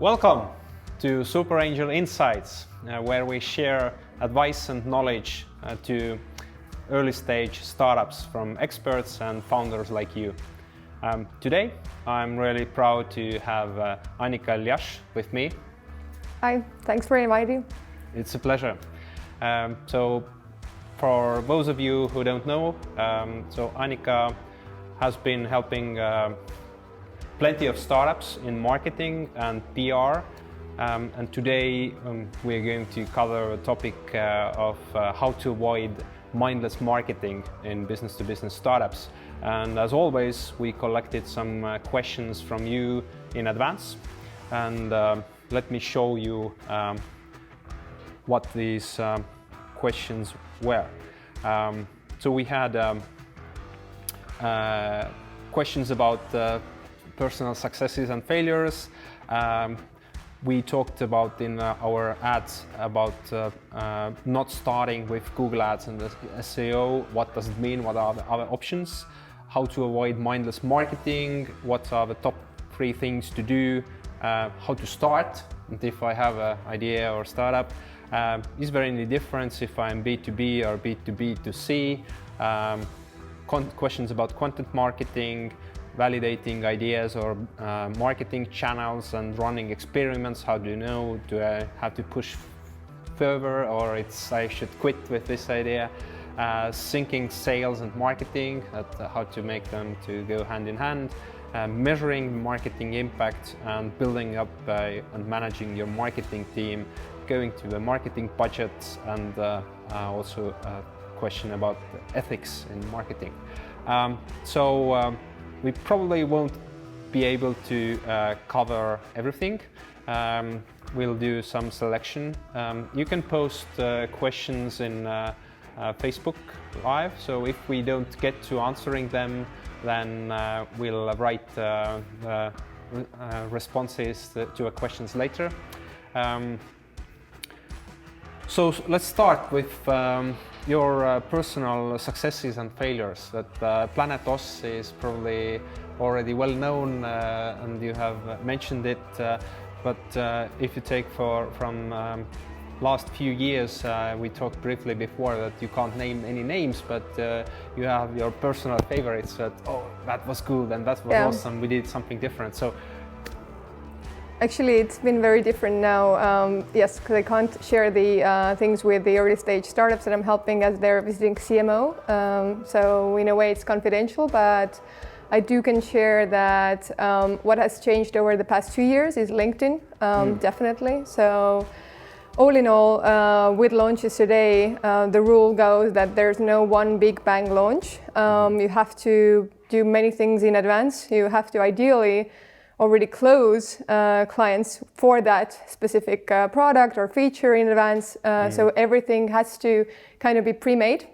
Welcome to Superangel Insights, where we share advice and knowledge to early stage startups from experts and founders like you. Today, I'm really proud to have Annika Ljaš with me. Hi, thanks for inviting. It's a pleasure. So for those of you who don't know, so Annika has been helping plenty of startups in marketing and PR, and today we're going to cover a topic of how to avoid mindless marketing in business-to-business startups. And as always, we collected some questions from you in advance, and let me show you what these questions were. So we had questions about personal successes and failures. We talked about in our ads about not starting with Google Ads and the SEO. What does it mean? What are the other options? How to avoid mindless marketing? What are the top 3 things to do? How to start? And if I have an idea or startup, is there any difference if I'm B2B or B2B2C? Questions about content marketing, validating ideas or marketing channels and running experiments. How do you know? Do I have to push further, or I should quit with this idea? Syncing sales and marketing, how to make them to go hand in hand. Measuring marketing impact and building up and managing your marketing team, going to the marketing budgets, and also a question about ethics in marketing. We probably won't be able to cover everything. We'll do some selection. You can post questions in Facebook Live, so if we don't get to answering them, then we'll write responses to your questions later. So let's start with your personal successes and failures. That Planet OS is probably already well known, and you have mentioned it. But if you take from last few years, we talked briefly before that you can't name any names, but you have your personal favorites. That was good and that was awesome. We did something different. So. Actually, it's been very different now, yes, because I can't share the things with the early stage startups that I'm helping as their visiting CMO. So in a way it's confidential, but I can share that what has changed over the past 2 years is LinkedIn, definitely. So all in all, with launches today, the rule goes that there's no one big bang launch. You have to do many things in advance. You have to ideally already close clients for that specific product or feature in advance. So everything has to kind of be pre-made.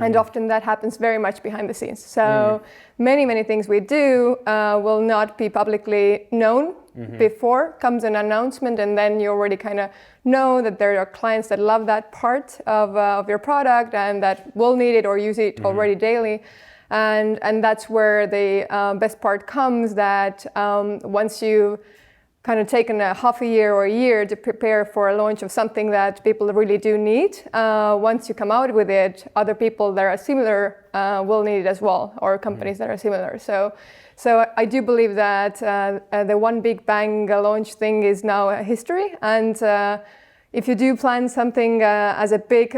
And often that happens very much behind the scenes. So many things we do will not be publicly known. Before comes an announcement, and then you already kind of know that there are clients that love that part of your product and that will need it or use it already daily. And that's where the best part comes, that once you've kind of taken a half a year or a year to prepare for a launch of something that people really do need, once you come out with it, other people that are similar will need it as well, or companies that are similar. So I do believe that the one big bang launch thing is now a history. And if you do plan something as a big,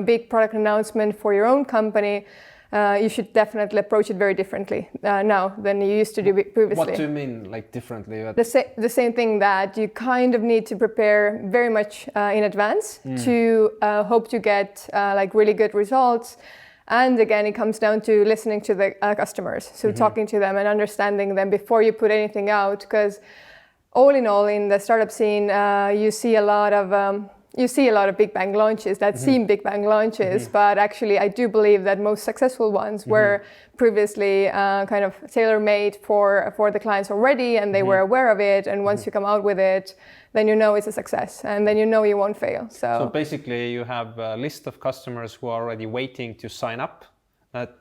big product announcement for your own company, you should definitely approach it very differently now than you used to do previously. What do you mean, like differently? The same thing, that you kind of need to prepare very much in advance to hope to get like really good results. And again, it comes down to listening to the customers, so talking to them and understanding them before you put anything out. Because all in all, in the startup scene, you see a lot of big bang launches that seem big bang launches, but actually I do believe that most successful ones were previously kind of tailor-made for the clients already, and they were aware of it. And once you come out with it, then you know it's a success, and then you know you won't fail. So basically you have a list of customers who are already waiting to sign up.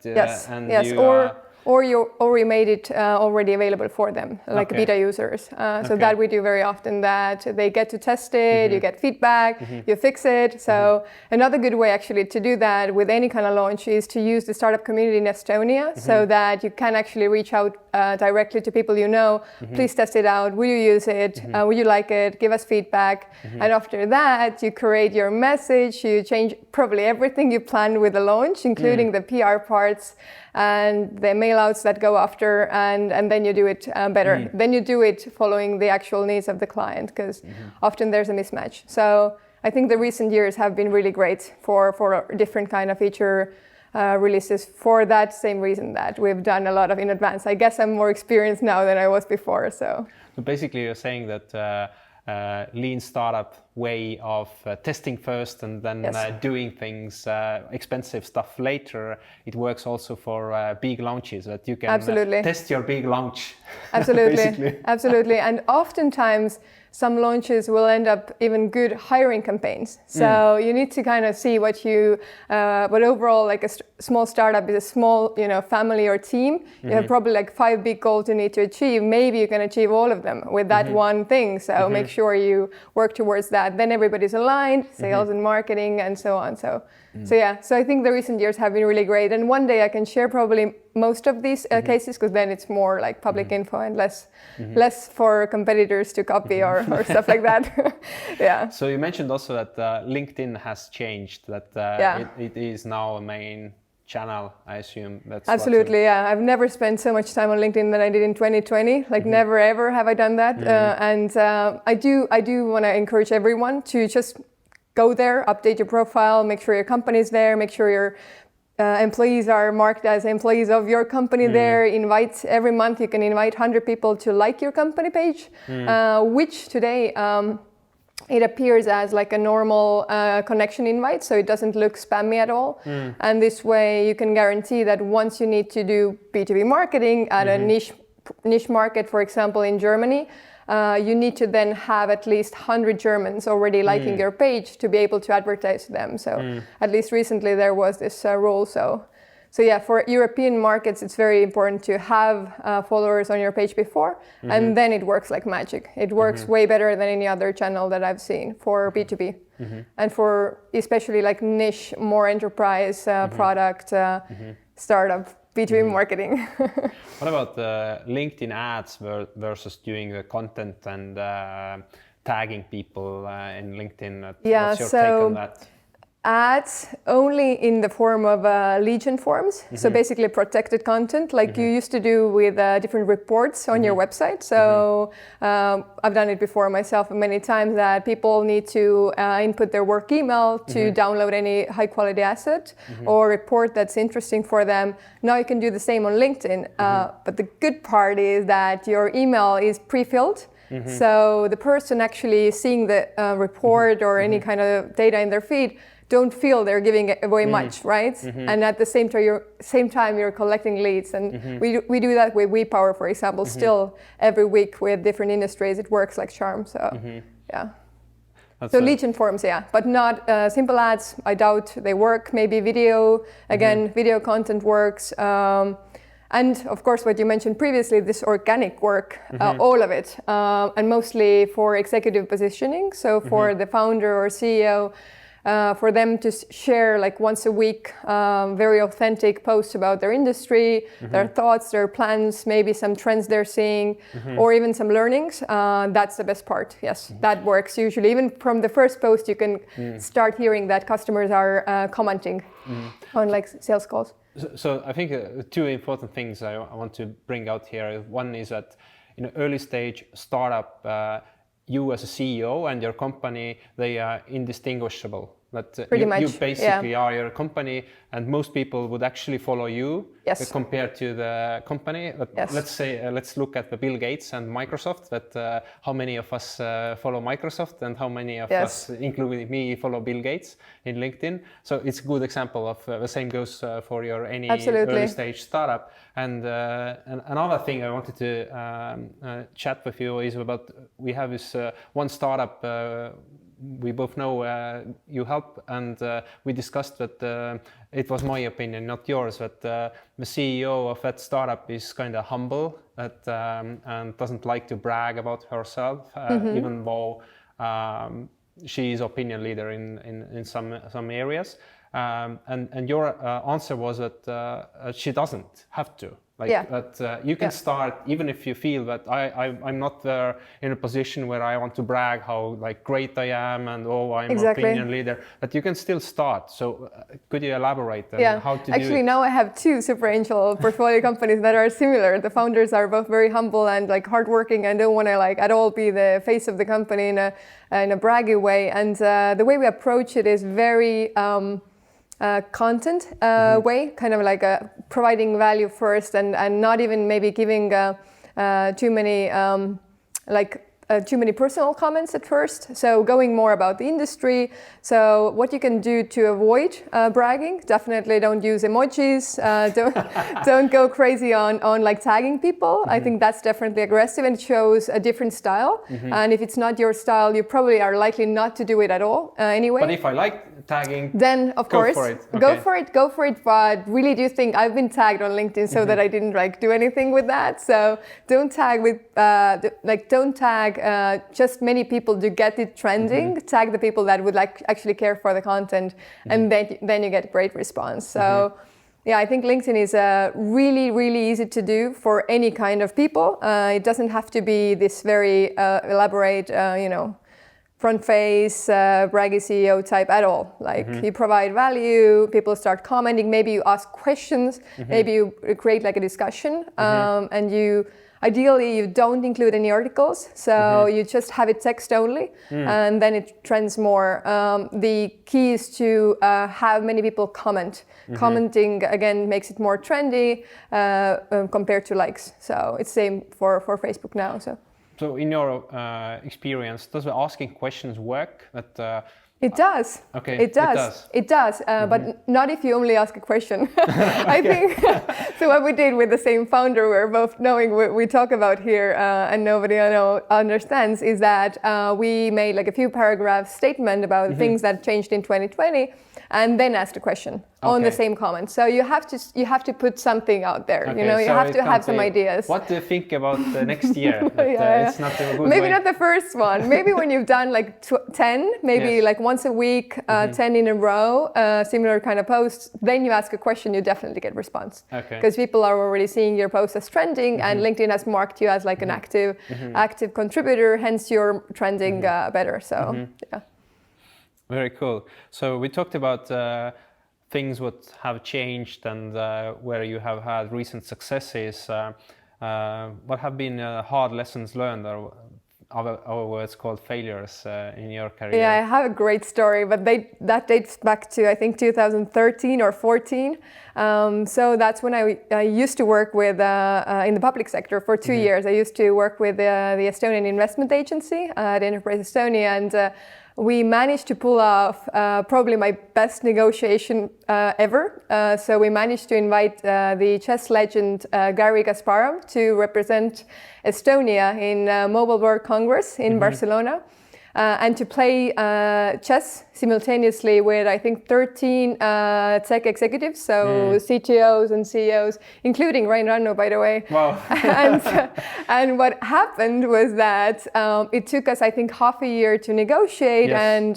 Yes, and yes, you, or Or you made it already available for them, like beta users. So that we do very often, that they get to test it, you get feedback, you fix it. So another good way actually to do that with any kind of launch is to use the startup community in Estonia, so that you can actually reach out directly to people you know. Please test it out. Will you use it? Will you like it? Give us feedback. And after that, you create your message. You change probably everything you planned with the launch, including the PR parts and the mail outs that go after, and then you do it better. Then you do it following the actual needs of the client, because often there's a mismatch. So I think the recent years have been really great for different kind of feature releases, for that same reason that we've done a lot of in advance. I guess I'm more experienced now than I was before. So basically you're saying that lean startup way of testing first and then doing things, expensive stuff later. It works also for big launches, that you can test your big launch. Absolutely. And oftentimes some launches will end up even good hiring campaigns. So you need to kind of see what you, but overall, like a small startup is a small, family or team. You have probably like 5 big goals you need to achieve. Maybe you can achieve all of them with that one thing. So make sure you work towards that. Then everybody's aligned, sales and marketing and so on. So I think the recent years have been really great. And one day I can share probably most of these cases, because then it's more like public info and less for competitors to copy or stuff like that. So you mentioned also that LinkedIn has changed, that it is now a main channel, I assume. That's absolutely. I've never spent so much time on LinkedIn than I did in 2020. Like never ever have I done that. And I do want to encourage everyone to just go there, update your profile, make sure your company's there, make sure your employees are marked as employees of your company there. Invite every month. You can invite 100 people to like your company page, which today it appears as like a normal connection invite, so it doesn't look spammy at all. And this way you can guarantee that once you need to do B2B marketing at a niche market, for example, in Germany, you need to then have at least 100 Germans already liking your page to be able to advertise to them. So at least recently there was this rule. So for European markets, it's very important to have followers on your page before, and then it works like magic. It works way better than any other channel that I've seen for B2B. And for especially like niche, more enterprise product, startup, B2B marketing. What about LinkedIn ads versus doing the content and tagging people in LinkedIn? What's your take on that? Ads only in the form of legion forms, so basically protected content, like you used to do with different reports on your website. So I've done it before myself many times, that people need to input their work email to download any high quality asset or report that's interesting for them. Now you can do the same on LinkedIn, but the good part is that your email is pre-filled. So the person actually seeing the report or any kind of data in their feed don't feel they're giving away much, right? And at the same time, you're collecting leads. And we do that with WePower, for example, still every week with different industries. It works like charm. So so legion forms, but not simple ads. I doubt they work. Maybe video, again, video content works. And of course, what you mentioned previously, this organic work, all of it, and mostly for executive positioning. So for the founder or CEO, for them to share like once a week very authentic posts about their industry, their thoughts, their plans, maybe some trends they're seeing, or even some learnings. That's the best part. Yes, that works usually. Even from the first post, you can start hearing that customers are commenting on like sales calls. So I think two important things I want to bring out here. One is that in an early stage startup, you as a CEO and your company, they are indistinguishable. That you basically are your company, and most people would actually follow you compared to the company. Let's say, let's look at the Bill Gates and Microsoft. That how many of us follow Microsoft, and how many of us, including me, follow Bill Gates in LinkedIn. So it's a good example of the same goes for your any early stage startup. And another thing I wanted to chat with you is about, we have this one startup we both know you help, and we discussed that it was my opinion, not yours, that the CEO of that startup is kind of humble and doesn't like to brag about herself, even though she is opinion leader in some areas. And your answer was that she doesn't have to. That you can start even if you feel that I'm not there in a position where I want to brag how great I am and I'm an opinion leader, but you can still start. So could you elaborate on how to do it? Actually, now I have 2 Superangel portfolio companies that are similar. The founders are both very humble and hardworking and don't want to at all be the face of the company in a braggy way. And the way we approach it is very content way, kind of providing value first and not even maybe giving too many personal comments at first. So going more about the industry. So what you can do to avoid bragging, definitely don't use emojis, don't go crazy on tagging people. I think that's definitely aggressive and shows a different style. And if it's not your style, you probably are likely not to do it at all anyway. But if I like tagging, then of course, go for it. But really do think I've been tagged on LinkedIn so that I didn't do anything with that. So don't tag with, don't tag just many people to get it trending. Tag the people that would actually care for the content, and then you get great response. So I think LinkedIn is really, really easy to do for any kind of people. It doesn't have to be this very elaborate, front face, braggy CEO type at all. You provide value, people start commenting, maybe you ask questions, maybe you create a discussion, and ideally you don't include any articles, so you just have it text only, and then it trends more. The key is to have many people comment. Commenting again makes it more trendy compared to likes. So it's same for Facebook now. So in your experience, does the asking questions work? It does. Okay. It does. But not if you only ask a question. I think so. What we did with the same founder, we're both knowing what we talk about here, and nobody understands, is that we made a few paragraph statement about things that changed in 2020, and then asked a question on the same comment. So you have to put something out there. You have to have some ideas. What do you think about the next year? It's not a good maybe way. Not the first one. Maybe when you've done 10, maybe once a week, 10 in a row, similar kind of posts, then you ask a question, you definitely get response. Because people are already seeing your post as trending, and LinkedIn has marked you as an active contributor, hence you're trending better. So Very cool. So we talked about things what have changed and where you have had recent successes. What have been hard lessons learned, or our words called failures in your career? Yeah, I have a great story, but that dates back to I think 2013 or 14. So that's when I used to work with in the public sector for 2 years. I used to work with the Estonian investment agency at Enterprise Estonia, and we managed to pull off probably my best negotiation ever. So we managed to invite the chess legend Garry Kasparov to represent Estonia in Mobile World Congress in Barcelona, and to play chess simultaneously with I think 13 tech executives, so CTOs and CEOs, including Rain Rannu, by the way. Wow. and what happened was that it took us I think half a year to negotiate, and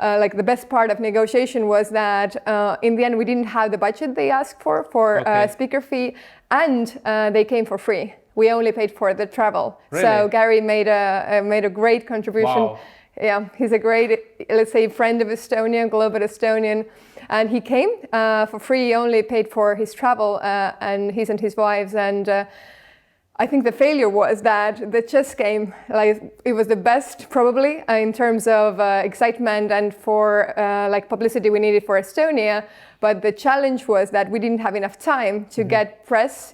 the best part of negotiation was that in the end we didn't have the budget they asked for speaker fee, and they came for free. We only paid for the travel. Really? So Garry made a great contribution. Wow. Yeah, he's a great, let's say, friend of Estonia, global Estonian, and he came for free. He only paid for his travel and his wives. And I think the failure was that the chess game, it was the best probably in terms of excitement and for publicity we needed for Estonia. But the challenge was that we didn't have enough time to get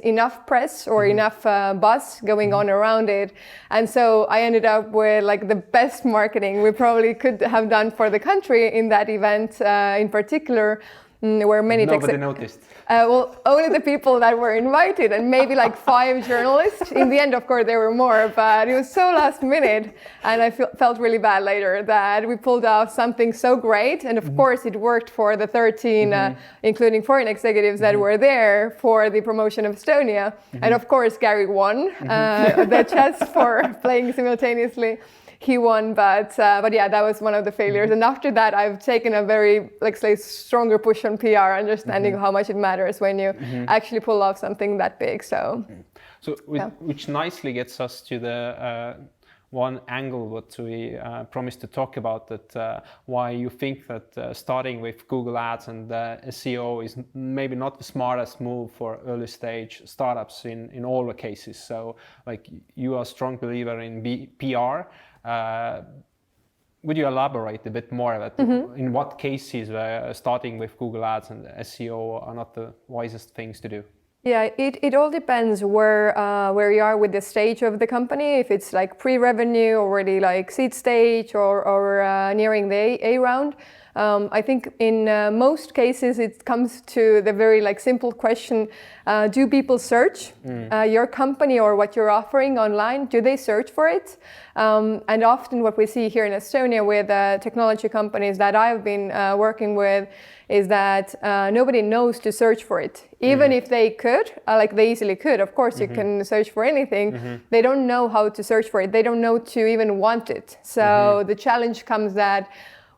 enough press or enough buzz going on around it. And so I ended up with the best marketing we probably could have done for the country in that event in particular. where many nobody noticed. Well, only the people that were invited and maybe like 5 journalists. In the end, of course, there were more, but it was so last minute. And I felt really bad later that we pulled off something so great. And of course, it worked for the 13, including foreign executives that were there for the promotion of Estonia. And of course, Gary won the chess for playing simultaneously. He won, but yeah, that was one of the failures. And after that, I've taken a very, like, say, stronger push on PR, understanding how much it matters when you actually pull off something that big. So which nicely gets us to the one angle what we promised to talk about, that why you think that starting with Google Ads and SEO is maybe not the smartest move for early stage startups in all the cases. So, like, you are a strong believer in PR. Would you elaborate a bit more about in what cases starting with Google Ads and SEO are not the wisest things to do? Yeah, it all depends where you are with the stage of the company. If it's like pre-revenue, already like seed stage, or nearing the A round. I think in most cases it comes to the very like simple question: do people search your company or what you're offering online? Do they search for it? And often what we see here in Estonia with technology companies that I've been working with is that nobody knows to search for it. Even if they could, like they easily could, of course you can search for anything, they don't know how to search for it. They don't know to even want it. So the challenge comes that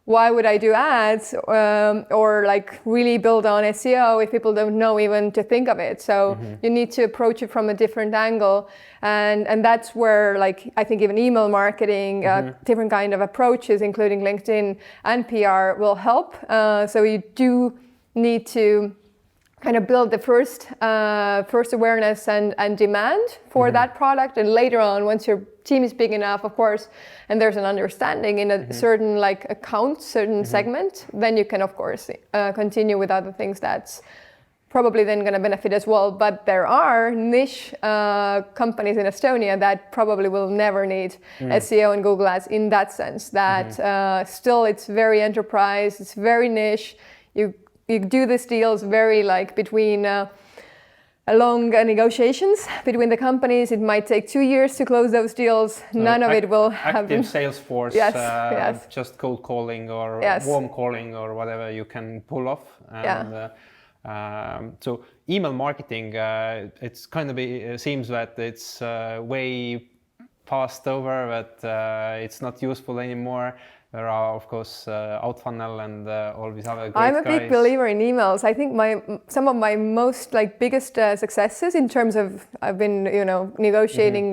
why would I do ads or like really build on SEO if people don't know even to think of it? So you need to approach it from a different angle. And that's where, like, I think even email marketing, different kind of approaches, including LinkedIn and PR, will help. So you do need to kind of build the first awareness and demand for that product, and later on, once your team is big enough, of course, and there's an understanding in a certain like account, certain segment, then you can of course continue with other things that's probably then going to benefit as well. But there are niche companies in Estonia that probably will never need SEO and Google Ads in that sense. That still it's very enterprise, it's very niche. You do these deals very like between long negotiations between the companies. It might take 2 years to close those deals. So none of it will happen. Active sales force, yes. Just cold calling or warm calling or whatever you can pull off. And, so email marketing, it's kind of seems that it's way passed over, that it's not useful anymore. There are, of course, Outfunnel and all these other great guys. I'm a big believer in emails. I think some of my most like biggest successes in terms of I've been negotiating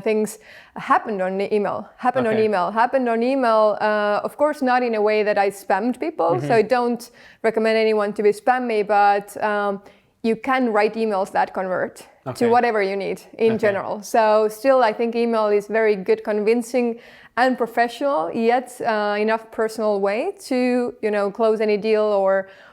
things happened on email. Happened on email. Of course, not in a way that I spammed people. So I don't recommend anyone to be spammy, but you can write emails that convert to whatever you need in general. So still, I think email is very good, convincing and professional, yet enough personal way to close any deal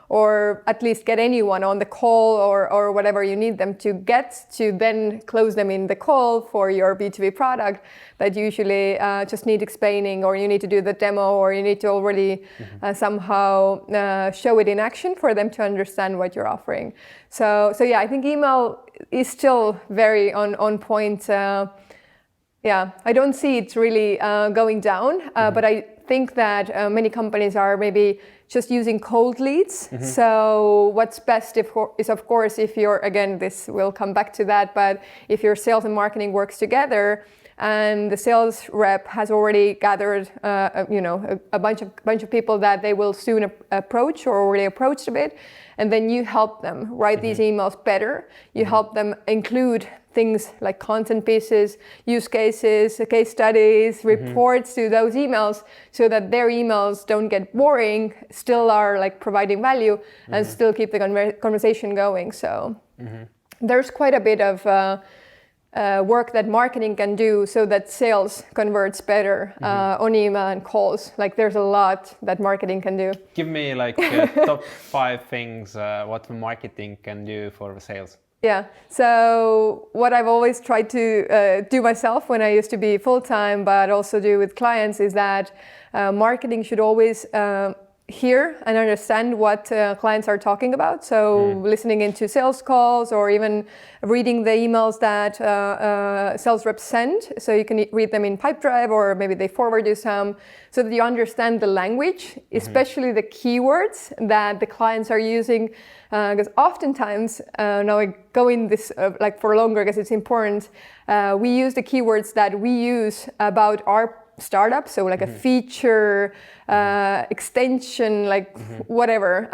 or at least get anyone on the call or whatever you need them to get to then close them in the call for your B2B product that usually just need explaining, or you need to do the demo, or you need to already somehow show it in action for them to understand what you're offering. So yeah, I think email is still very on point. I don't see it really going down, but I think that many companies are maybe just using cold leads. So what's best is of course if you're, again, this will come back to that, but if your sales and marketing works together and the sales rep has already gathered a bunch of people that they will soon approach or already approached a bit, and then you help them write these emails better. You help them include things like content pieces, use cases, case studies, reports to those emails, so that their emails don't get boring, still are like providing value, and still keep the conversation going. So there's quite a bit of work that marketing can do so that sales converts better on email and calls. Like there's a lot that marketing can do. Give me like top 5 things what the marketing can do for the sales. Yeah, so what I've always tried to do myself when I used to be full-time, but also do with clients, is that marketing should always hear and understand what clients are talking about. So listening into sales calls or even reading the emails that sales reps send. So you can read them in Pipedrive, or maybe they forward you some, so that you understand the language, especially the keywords that the clients are using. Because oftentimes, now I go in this like for longer because it's important, we use the keywords that we use about our startup, so like a feature, extension, like whatever.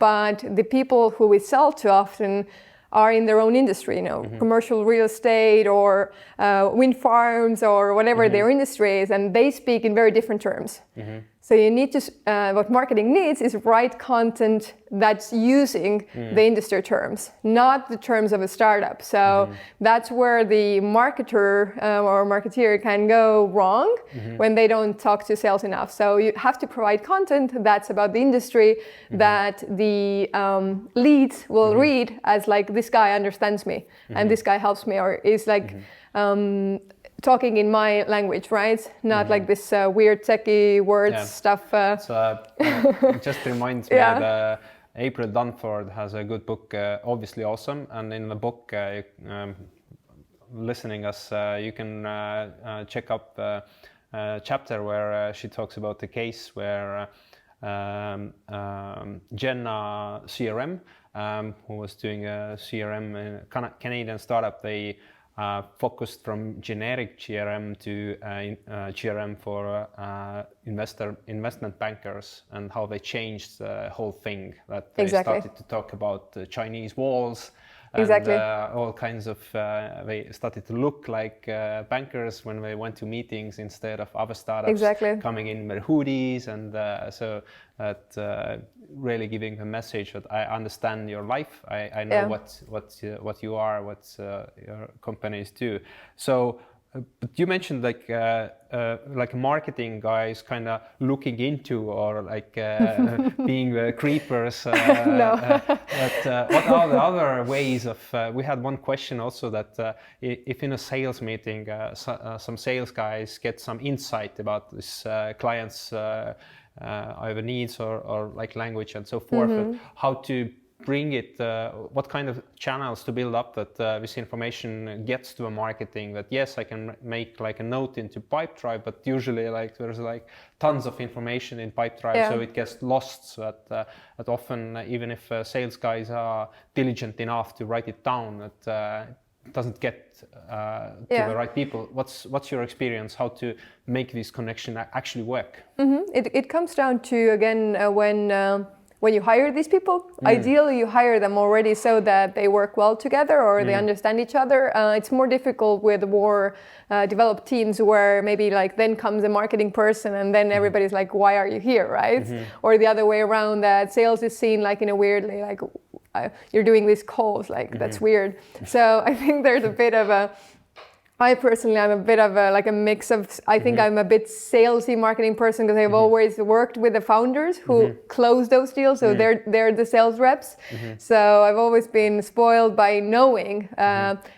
But the people who we sell to often are in their own industry, you know, commercial real estate or wind farms or whatever their industry is, and they speak in very different terms. So you need to, what marketing needs is right content that's using the industry terms, not the terms of a startup. So that's where the marketer or marketeer can go wrong when they don't talk to sales enough. So you have to provide content that's about the industry that the leads will read as like, this guy understands me and this guy helps me, or is like talking in my language, right? Not like this weird techie words stuff. So it just reminds me that April Dunford has a good book, obviously awesome. And in the book, listening us, you can check up a chapter where she talks about the case where Jenna CRM, who was doing a CRM in a Canadian startup, they focused from generic GRM to GRM for investment bankers, and how they changed the whole thing, that they started to talk about Chinese walls and all kinds of, they started to look like bankers when they went to meetings instead of other startups coming in their hoodies, and so that really giving a message that I understand your life, I know what you are, what your companies do. So but you mentioned like marketing guys kind of looking into, or like being the creepers. No. But what are the other ways of? We had one question also that if in a sales meeting some sales guys get some insight about this client's either needs or like language and so forth, how to bring it, what kind of channels to build up that this information gets to a marketing, that yes, I can make like a note into Pipedrive, but usually like there's like tons of information in Pipedrive, so it gets lost. So that often, even if sales guys are diligent enough to write it down, that it doesn't get to the right people. What's your experience how to make this connection actually work? It comes down to, again, when you hire these people, ideally you hire them already so that they work well together, or they understand each other. It's more difficult with more developed teams where maybe like then comes a marketing person and then everybody's like, why are you here, right? Or the other way around, that sales is seen like in a weirdly like, you're doing these calls, like that's weird. So I think there's a bit of a, I personally am a bit of a mix of, I think I'm a bit salesy marketing person, because I've always worked with the founders who close those deals, so they're the sales reps. So I've always been spoiled by knowing.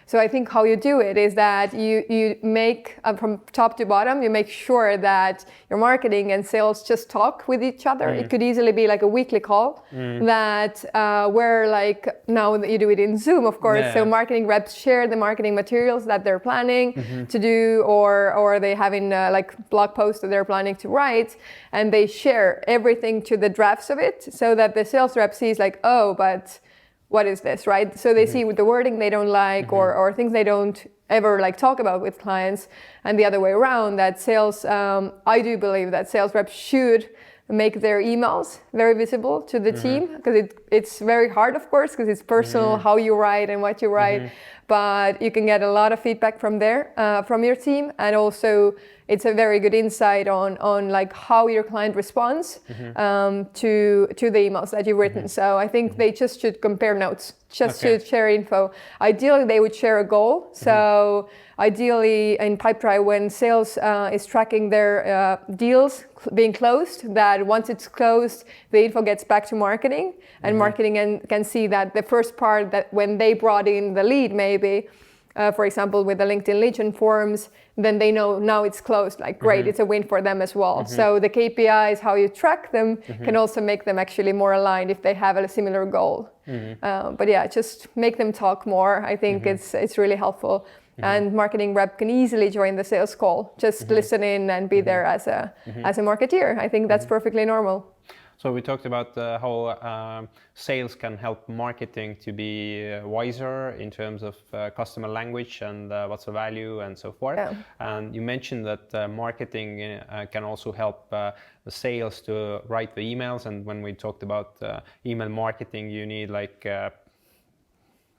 So I think how you do it is that you make, from top to bottom, you make sure that your marketing and sales just talk with each other. It could easily be like a weekly call that where like, now that you do it in Zoom, of course, so marketing reps share the marketing materials that they're planning to do, or they have in like blog posts that they're planning to write, and they share everything to the drafts of it, so that the sales rep sees like, oh, but what is this, right? So they see with the wording they don't like, or things they don't ever like talk about with clients, and the other way around, that sales, I do believe that sales reps should make their emails very visible to the team, because it's very hard, of course, because it's personal how you write and what you write, but you can get a lot of feedback from there, from your team, and also it's a very good insight on like how your client responds to the emails that you've written. So I think they just should compare notes, just should share info. Ideally, they would share a goal. So ideally in Pipedrive, when sales is tracking their deals being closed, that once it's closed, the info gets back to marketing, and marketing can see that the first part, that when they brought in the lead maybe, for example, with the LinkedIn Legion forms, then they know now it's closed, like great, it's a win for them as well. So the KPIs, how you track them, can also make them actually more aligned if they have a similar goal. But yeah, just make them talk more. I think it's really helpful. And marketing rep can easily join the sales call, just listen in and be there as a marketeer. I think that's perfectly normal. So we talked about how sales can help marketing to be wiser in terms of customer language and what's the value and so forth. Yeah. And you mentioned that marketing can also help the sales to write the emails. And when we talked about email marketing, you need like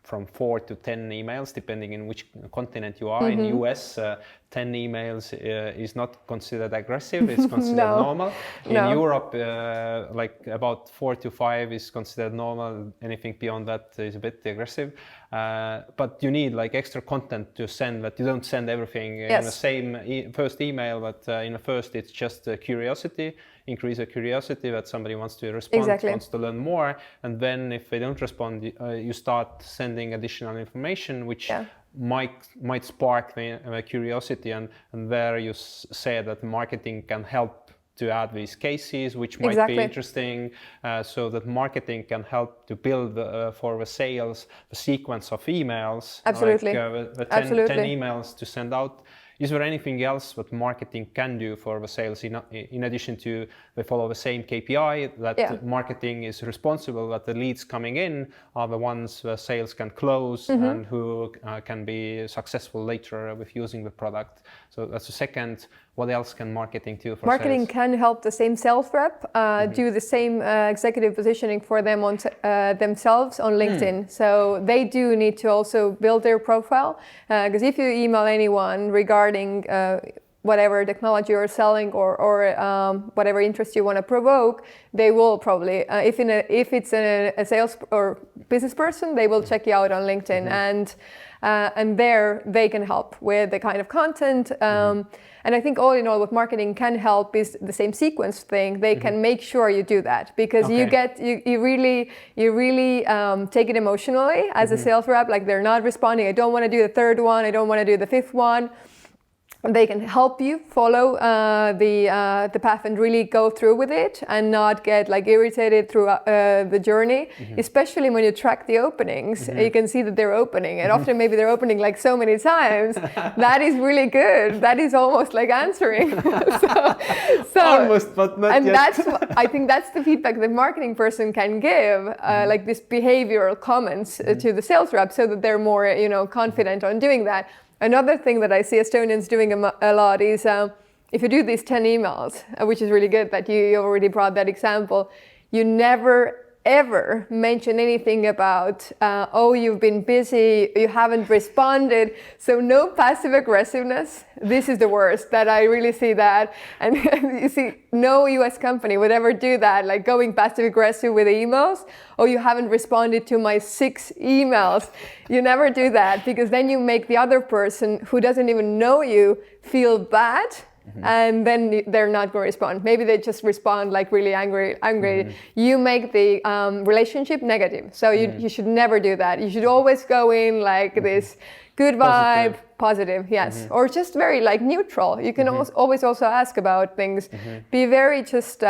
from 4 to 10 emails, depending in which continent you are. In US, 10 emails is not considered aggressive, it's considered normal. In Europe, like about 4 to 5 is considered normal. Anything beyond that is a bit aggressive. But you need like extra content to send, that you don't send everything in the same first email, but in the first it's just curiosity, increase the curiosity that somebody wants to respond, wants to learn more. And then if they don't respond, you start sending additional information, which might spark the curiosity. And there you say that marketing can help to add these cases, which might be interesting, so that marketing can help to build for the sales the sequence of emails. Absolutely. Like the 10 emails to send out. Is there anything else that marketing can do for the sales in addition to they follow the same KPI, that marketing is responsible that the leads coming in are the ones the sales can close and who can be successful later with using the product? So that's the second. What else can marketing do for marketing sales? Can help the same sales rep do the same executive positioning for them on themselves on LinkedIn. So they do need to also build their profile, because if you email anyone regarding whatever technology you're selling or whatever interest you want to provoke, they will probably, if it's a sales or business person, they will check you out on LinkedIn, and there they can help with the kind of content. And I think all in all, what marketing can help is the same sequence thing. They can make sure you do that, because you really take it emotionally as a sales rep. Like, they're not responding. I don't want to do the third one. I don't want to do the fifth one. They can help you follow the path and really go through with it and not get like irritated through the journey, especially when you track the openings. You can see that they're opening, and often maybe they're opening like so many times. That is really good. That is almost like answering. so almost, but not and yet. I think that's the feedback the marketing person can give, like this behavioral comments to the sales rep, so that they're more confident on doing that. Another thing that I see Estonians doing a lot is if you do these 10 emails, which is really good that you already brought that example, you never ever mention anything about, oh, you've been busy, you haven't responded. So no passive aggressiveness. This is the worst, that I really see that. And you see, no US company would ever do that, like going passive aggressive with emails. Oh, you haven't responded to my 6 emails. You never do that, because then you make the other person who doesn't even know you feel bad. And then they're not going to respond. Maybe they just respond like really angry. You make the relationship negative. So you should never do that. You should always go in like this good vibe, positive, yes. Or just very like neutral. You can always also ask about things. Be very just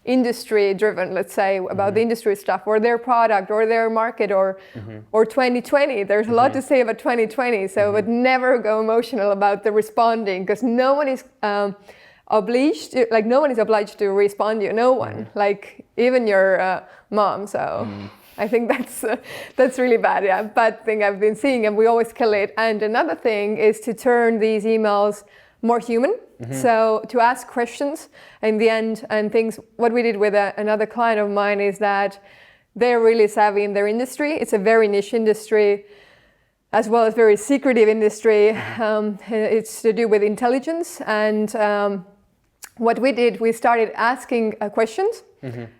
industry driven, let's say, about the industry stuff or their product or their market or 2020. There's a lot to say about 2020, so but never go emotional about the responding, because no one is obliged to respond to you. No one, like even your mom. So I think that's really bad. Bad thing I've been seeing, and we always kill it. And another thing is to turn these emails more human. So to ask questions in the end and things. What we did with another client of mine is that they're really savvy in their industry. It's a very niche industry, as well as very secretive industry. It's to do with intelligence. And what we did, we started asking questions.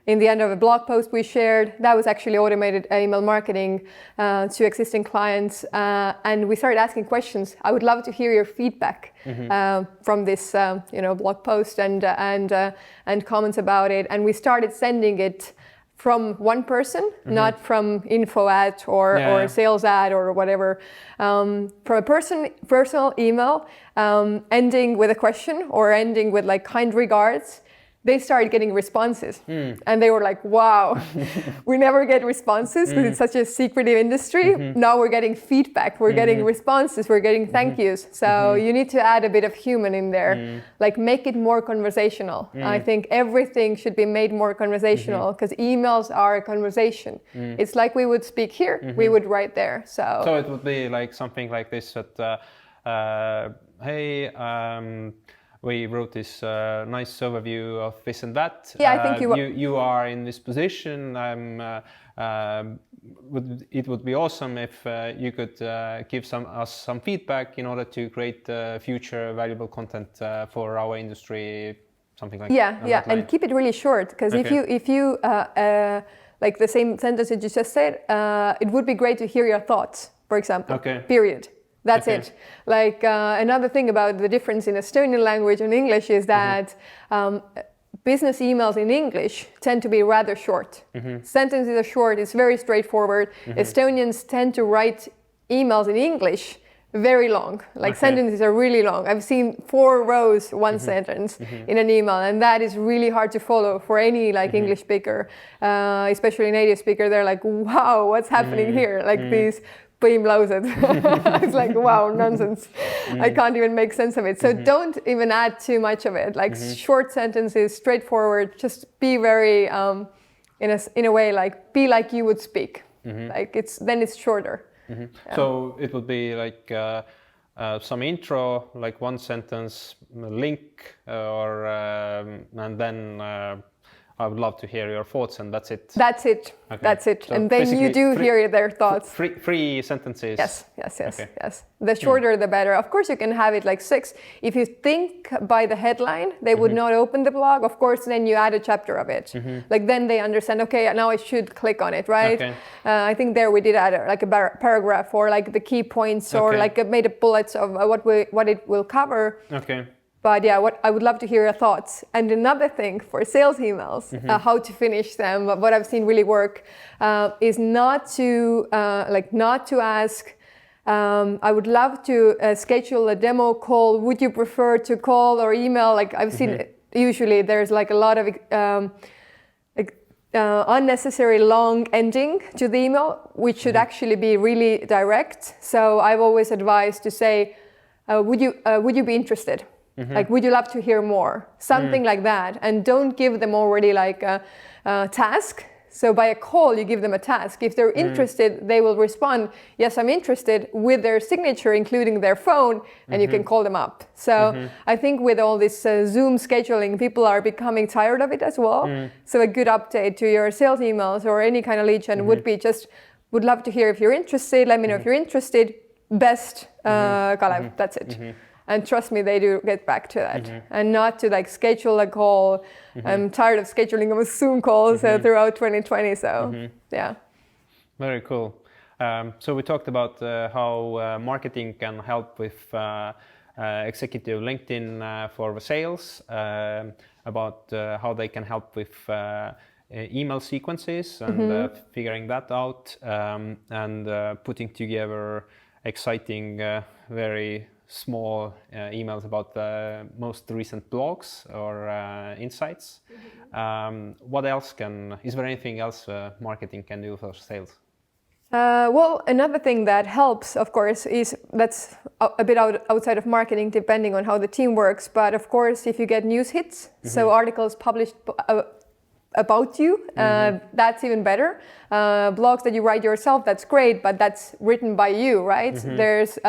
In the end of a blog post we shared, that was actually automated email marketing to existing clients, and we started asking questions. I would love to hear your feedback from this blog post and comments about it. And we started sending it from one person, not from info ad or sales ad or whatever. From a personal email ending with a question or ending with like kind regards, they started getting responses. And they were like, wow, we never get responses because it's such a secretive industry. Now we're getting feedback, we're getting responses, we're getting thank yous. So you need to add a bit of human in there, like make it more conversational. I think everything should be made more conversational because emails are a conversation. It's like we would speak here, we would write there. So it would be like something like this that, hey, we wrote this nice overview of this and that. Yeah, I think you are in this position. It would be awesome if you could give us some feedback in order to create future valuable content for our industry, something like that. Yeah, and keep it really short because if you like the same sentence that you just said, it would be great to hear your thoughts, for example. Period. That's it. Like another thing about the difference in Estonian language and English is that business emails in English tend to be rather short. Sentences are short, it's very straightforward. Estonians tend to write emails in English very long, like sentences are really long. I've seen 4 rows, one sentence in an email, and that is really hard to follow for any like English speaker, especially native speaker. They're like, wow, what's happening here? Like these it's like, wow, nonsense. I can't even make sense of it. So don't even add too much of it. Like short sentences, straightforward. Just be very, in a way, like be like you would speak. Like it's shorter. Yeah. So it would be like some intro, like one sentence, link, or and then. I would love to hear your thoughts, and that's it. That's it. Okay. That's it. So and then you do hear their thoughts. Three sentences. Yes. The shorter, the better. Of course, you can have it like 6. If you think by the headline, they would not open the blog. Of course, then you add a chapter of it. Like then they understand. Okay, now I should click on it, right? I think there we did add like a paragraph or like the key points or like made a bullets of what it will cover. But yeah, what I would love to hear your thoughts. And another thing for sales emails, how to finish them, what I've seen really work, is not to ask. I would love to schedule a demo call. Would you prefer to call or email? Like I've seen, usually there's like a lot of unnecessary long ending to the email, which should actually be really direct. So I've always advised to say, would you be interested? Like, would you love to hear more? Something like that. And don't give them already like a task. So by a call, you give them a task. If they're interested, they will respond, yes, I'm interested, with their signature, including their phone, and you can call them up. So I think with all this Zoom scheduling, people are becoming tired of it as well. So a good update to your sales emails or any kind of lead gen would be just, would love to hear if you're interested. Let me know if you're interested. Best, Kalev, that's it. And trust me, they do get back to that. And not to like schedule a call. I'm tired of scheduling a Zoom calls throughout 2020. So yeah. Very cool. So we talked about how marketing can help with executive LinkedIn for the sales, about how they can help with email sequences and figuring that out, and putting together exciting, very small emails about the most recent blogs or insights. What else is there anything else marketing can do for sales? Well, another thing that helps, of course, that's a bit outside of marketing, depending on how the team works. But of course, if you get news hits, so articles published about you, that's even better. Blogs that you write yourself, that's great, but that's written by you, right? There's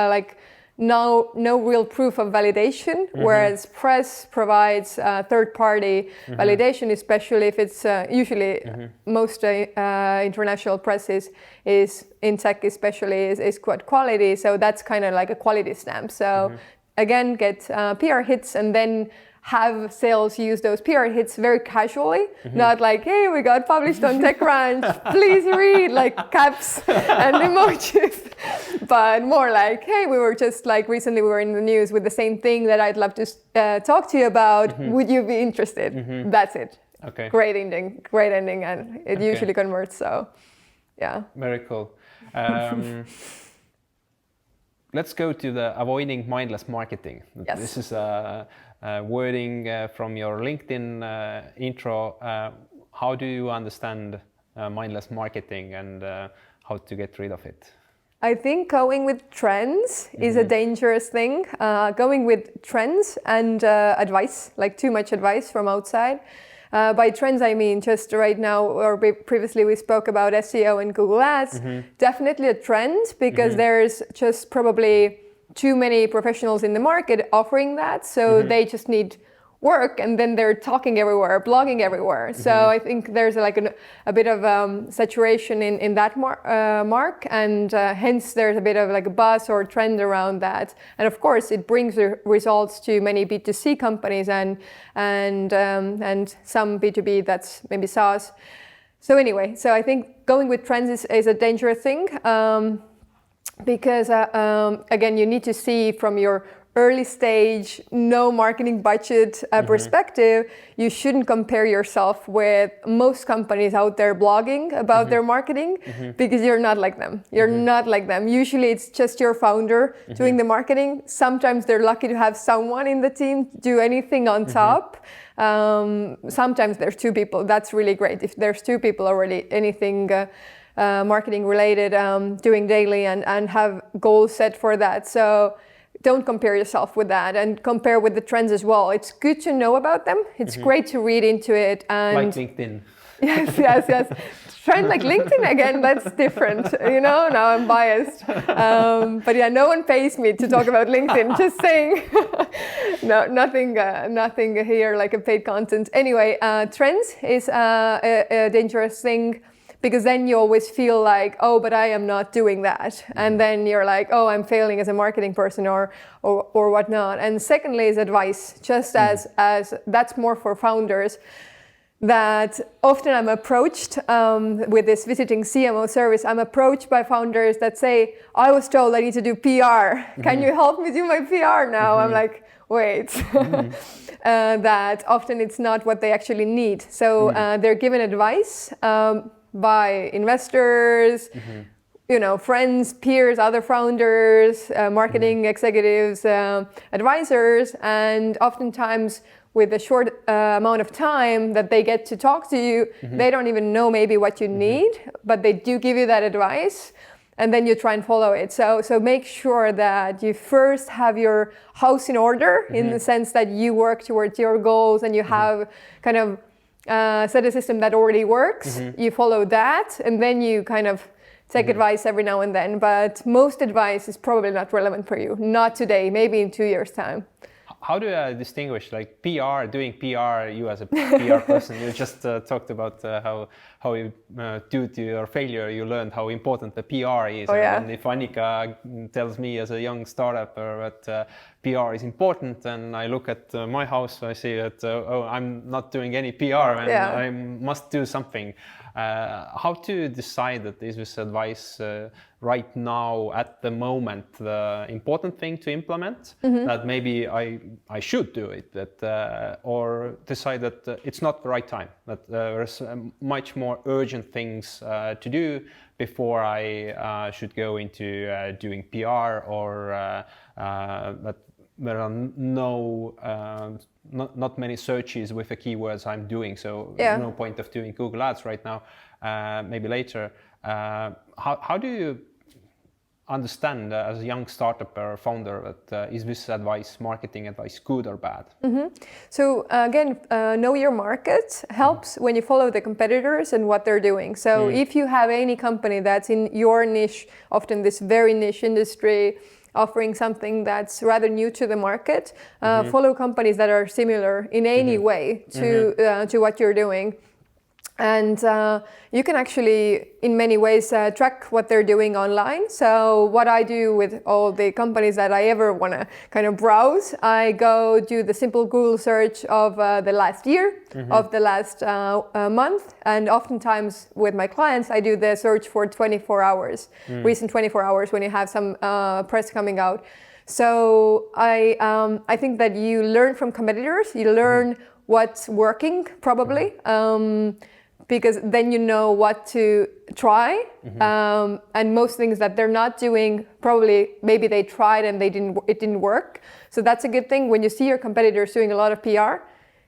no real proof of validation, whereas press provides third-party validation, especially if it's usually most international press is in tech, especially is quite quality. So that's kind of like a quality stamp. So again, get PR hits and then have sales use those PR hits very casually, not like, hey, we got published on TechCrunch, please read, like caps and emojis, but more like, hey, we were just like, recently we were in the news with the same thing that I'd love to talk to you about, would you be interested? That's it. Okay. Great ending, and it usually converts. So, yeah. Very cool. Let's go to the avoiding mindless marketing. Yes. This is a wording from your LinkedIn intro. How do you understand mindless marketing and how to get rid of it? I think going with trends is a dangerous thing. Going with trends and advice, like too much advice from outside. By trends, I mean just right now, or previously we spoke about SEO and Google Ads. Definitely a trend because there's just probably too many professionals in the market offering that. So they just need work, and then they're talking everywhere, blogging everywhere. So I think there's like a bit of saturation in that mark, and hence there's a bit of like a buzz or trend around that. And of course, it brings results to many B2C companies and some B2B that's maybe SaaS. So anyway, so I think going with trends is a dangerous thing because again, you need to see from your early stage, no marketing budget perspective, you shouldn't compare yourself with most companies out there blogging about their marketing because you're not like them. You're not like them. Usually it's just your founder doing the marketing. Sometimes they're lucky to have someone in the team do anything on top. Sometimes there's two people. That's really great. If there's two people already, anything marketing related, doing daily and have goals set for that. So don't compare yourself with that, and compare with the trends as well. It's good to know about them. It's great to read into it. And like LinkedIn. Yes. Trend like LinkedIn again, that's different. You know, now I'm biased. But yeah, no one pays me to talk about LinkedIn, just saying. No, nothing here like a paid content. Anyway, trends is a dangerous thing. Because then you always feel like, oh, but I am not doing that. And then you're like, oh, I'm failing as a marketing person or whatnot. And secondly is advice, just as that's more for founders, that often I'm approached with this visiting CMO service, I'm approached by founders that say, I was told I need to do PR. Can you help me do my PR now? I'm like, wait. That often it's not what they actually need. So they're given advice by investors, you know, friends, peers, other founders, marketing executives, advisors, and oftentimes with a short amount of time that they get to talk to you, they don't even know maybe what you need, but they do give you that advice, and then you try and follow it. So make sure that you first have your house in order in the sense that you work towards your goals and you have kind of set a system that already works, you follow that, and then you kind of take advice every now and then. But most advice is probably not relevant for you. Not today, maybe in 2 years' time. How do I distinguish like PR, doing PR, you as a PR person? You just talked about how you, due to your failure, you learned how important the PR is. And if Annika tells me as a young startupper that PR is important, and I look at my house, I see that, oh, I'm not doing any PR and I must do something. How to decide that is this advice right now at the moment the important thing to implement, that maybe I should do it, that or decide that it's not the right time, that there's much more urgent things to do before I should go into doing PR, or that there are not many searches with the keywords I'm doing, so no point of doing Google Ads right now, maybe later. How do you understand as a young startup or founder that is this advice, marketing advice, good or bad? So again, know your market helps when you follow the competitors and what they're doing. So if you have any company that's in your niche, often this very niche industry, offering something that's rather new to the market, follow companies that are similar in any way to what you're doing. And you can actually, in many ways, track what they're doing online. So what I do with all the companies that I ever want to kind of browse, I go do the simple Google search of the last year, of the last month. And oftentimes with my clients, I do the search for 24 hours, recent 24 hours when you have some press coming out. So I think that you learn from competitors, you learn what's working probably, because then you know what to try. And most things that they're not doing, probably maybe they tried and it didn't work. So that's a good thing. When you see your competitors doing a lot of PR,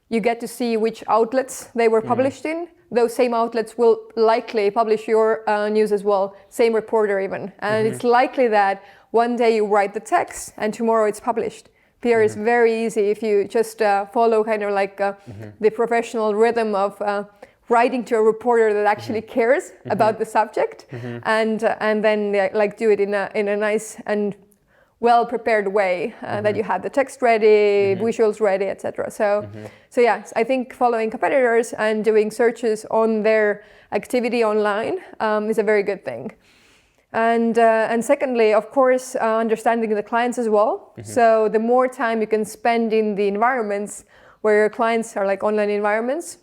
you get to see which outlets they were published in. Those same outlets will likely publish your news as well, same reporter even. And it's likely that one day you write the text and tomorrow it's published. PR is very easy if you just follow kind of like the professional rhythm of writing to a reporter that actually cares about the subject, and then like do it in a nice and well-prepared way, that you have the text ready, visuals ready, etc. So yeah, I think following competitors and doing searches on their activity online is a very good thing. And secondly, of course, understanding the clients as well. So the more time you can spend in the environments where your clients are, like online environments,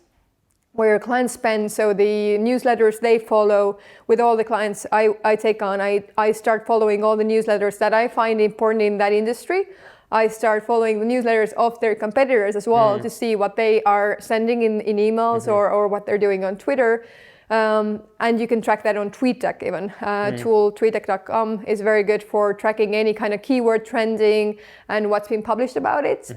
where your clients spend, so the newsletters they follow with all the clients I take on, I start following all the newsletters that I find important in that industry. I start following the newsletters of their competitors as well to see what they are sending in emails or what they're doing on Twitter. And you can track that on TweetDeck even. Tool TweetDeck.com is very good for tracking any kind of keyword trending and what's been published about it.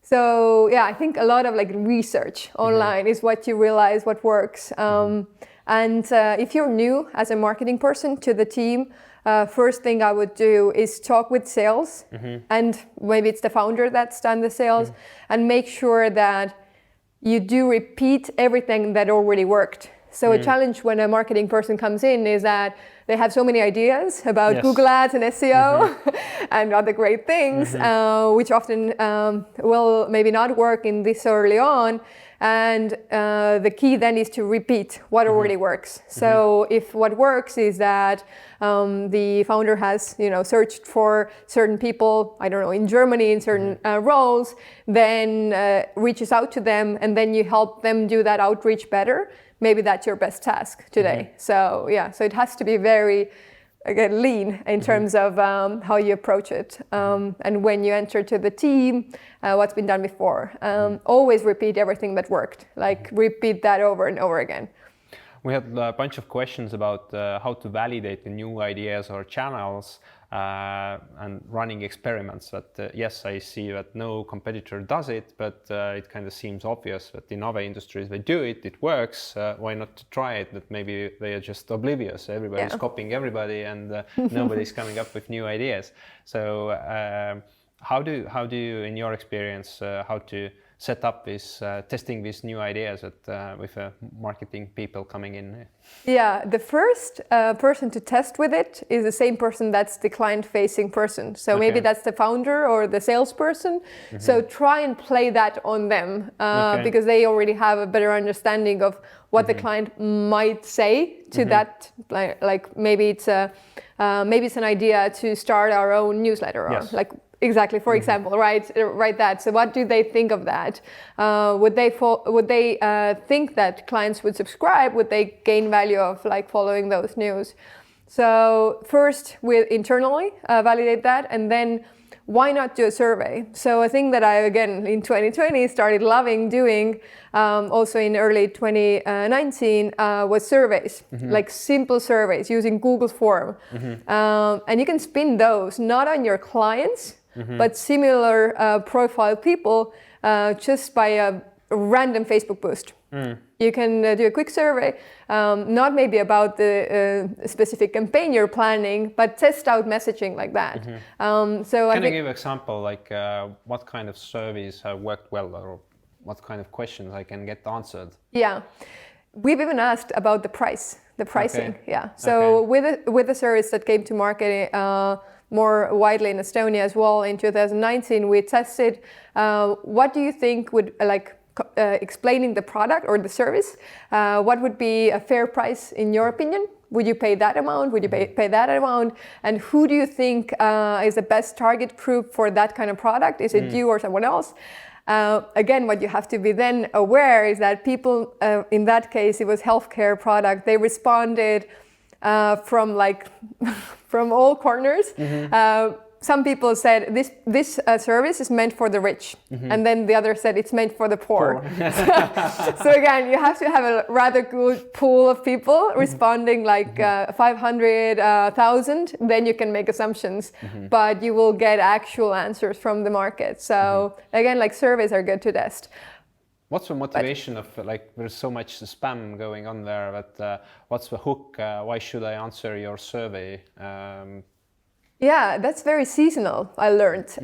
So yeah, I think a lot of like research online is what you realize what works. And if you're new as a marketing person to the team, first thing I would do is talk with sales, and maybe it's the founder that's done the sales, and make sure that you do repeat everything that already worked. So a challenge when a marketing person comes in is that they have so many ideas about Google Ads and SEO and other great things, which often will maybe not work in this early on. And the key then is to repeat what already works. So if what works is that the founder has, searched for certain people, I don't know, in Germany in certain roles, then reaches out to them, and then you help them do that outreach better. Maybe that's your best task today. So yeah, so it has to be very, again, lean in terms of how you approach it. And when you enter to the team, what's been done before. Always repeat everything that worked, like repeat that over and over again. We had a bunch of questions about how to validate the new ideas or channels and running experiments. That yes, I see that no competitor does it, but it kind of seems obvious that in other industries they do it, it works. Why not try it? That maybe they are just oblivious. Everybody's copying everybody, and nobody's coming up with new ideas. So how do you, in your experience, how to set up this testing these new ideas with marketing people coming in? Yeah, the first person to test with it is the same person that's the client-facing person. So maybe that's the founder or the salesperson. So try and play that on them because they already have a better understanding of what the client might say to that. Like maybe it's an idea to start our own newsletter, or like. Exactly. For example, write that. So, what do they think of that? Would they think that clients would subscribe? Would they gain value of like following those news? So, first, internally validate that, and then why not do a survey? So, a thing that I again in 2020 started loving doing, also in early 2019, was surveys, like simple surveys using Google Form, and you can spin those not on your clients. But similar profile people just by a random Facebook post. You can do a quick survey, not maybe about the specific campaign you're planning, but test out messaging like that. So can I give an example, like what kind of surveys have worked well, or what kind of questions I can get answered? Yeah, we've even asked about the pricing. Yeah, so with the service that came to market more widely in Estonia as well in 2019, we tested what do you think would explaining the product or the service, what would be a fair price in your opinion? Would you pay that amount? Would you pay that amount? And who do you think is the best target group for that kind of product? Is it you or someone else? Again, what you have to be then aware is that people, in that case, it was healthcare product, they responded from all corners. some people said this service is meant for the rich, and then the other said it's meant for the poor. So again, you have to have a rather good pool of people responding, like 500,000. Then you can make assumptions, but you will get actual answers from the market. So again, like surveys are good to test. What's the motivation of, like, there's so much spam going on there, but what's the hook? Why should I answer your survey? Yeah, that's very seasonal, I learned.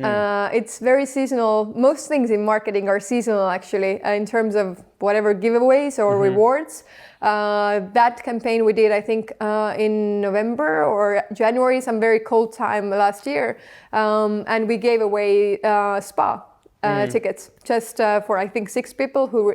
It's very seasonal. Most things in marketing are seasonal, actually, in terms of whatever giveaways or rewards. That campaign we did, I think, in November or January, some very cold time last year. And we gave away spa tickets just for, I think, 6 people who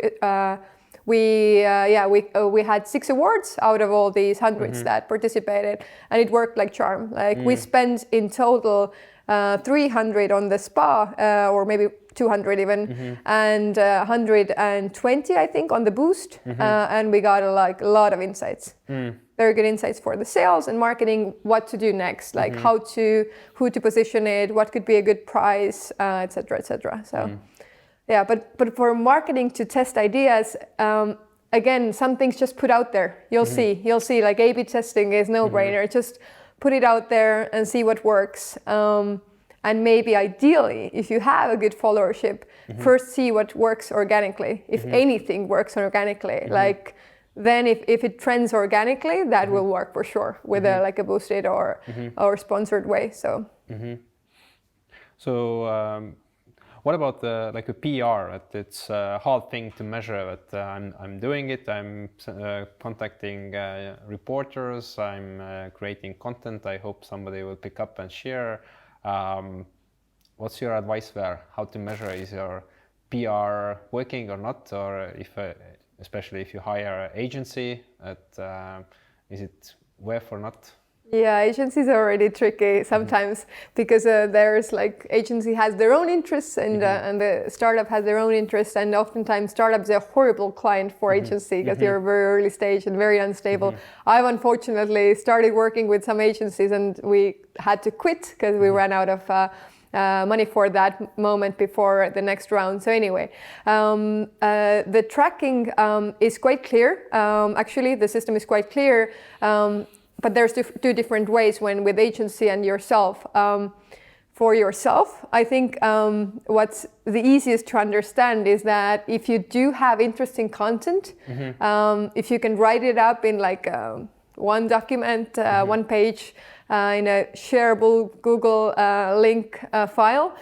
we had 6 awards out of all these hundreds that participated, and it worked like charm. Like we spent in total 300 on the spa, or maybe 200 even, and 120 I think on the boost, and we got a lot of insights. Very good insights for the sales and marketing, what to do next, like who to position it, what could be a good price, etc., etc. So. Yeah, but for marketing to test ideas, again, some things just put out there. You'll see. Like A/B testing is no-brainer. Just put it out there and see what works. And maybe ideally, if you have a good followership, first see what works organically. If anything works organically, like then if it trends organically, that will work for sure with a boosted or sponsored way. So. So. What about the PR? It's a hard thing to measure. But I'm doing it. I'm contacting reporters. I'm creating content. I hope somebody will pick up and share. What's your advice there? How to measure, is your PR working or not? Or especially if you hire an agency, is it worth or not? Yeah, agencies are already tricky sometimes because there's like agency has their own interests and the startup has their own interests, and oftentimes startups are a horrible client for agency because they're very early stage and very unstable. I've unfortunately started working with some agencies and we had to quit because we ran out of money for that moment before the next round. So anyway, the tracking is quite clear. Actually, the system is quite clear. But there's 2 different ways when with agency and yourself. For yourself, I think what's the easiest to understand is that if you do have interesting content, if you can write it up in like one document, 1 page, in a shareable Google link file,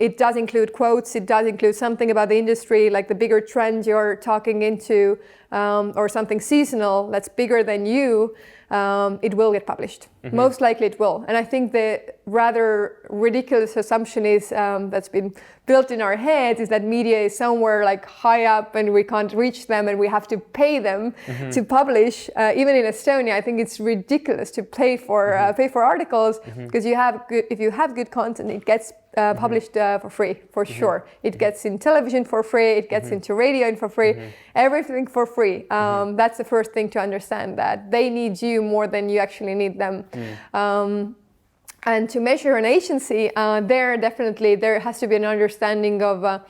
it does include quotes, it does include something about the industry, like the bigger trend you're talking into, or something seasonal that's bigger than you, it will get published. Most likely it will. And I think the rather ridiculous assumption is that's been built in our heads is that media is somewhere like high up and we can't reach them and we have to pay them to publish. Even in Estonia, I think it's ridiculous to pay for articles because if you have good content, it gets published for free, for sure. It gets in television for free, it gets into radio for free, everything for free. That's the first thing to understand, that they need you more than you actually need them. And to measure an agency, there has to be an understanding of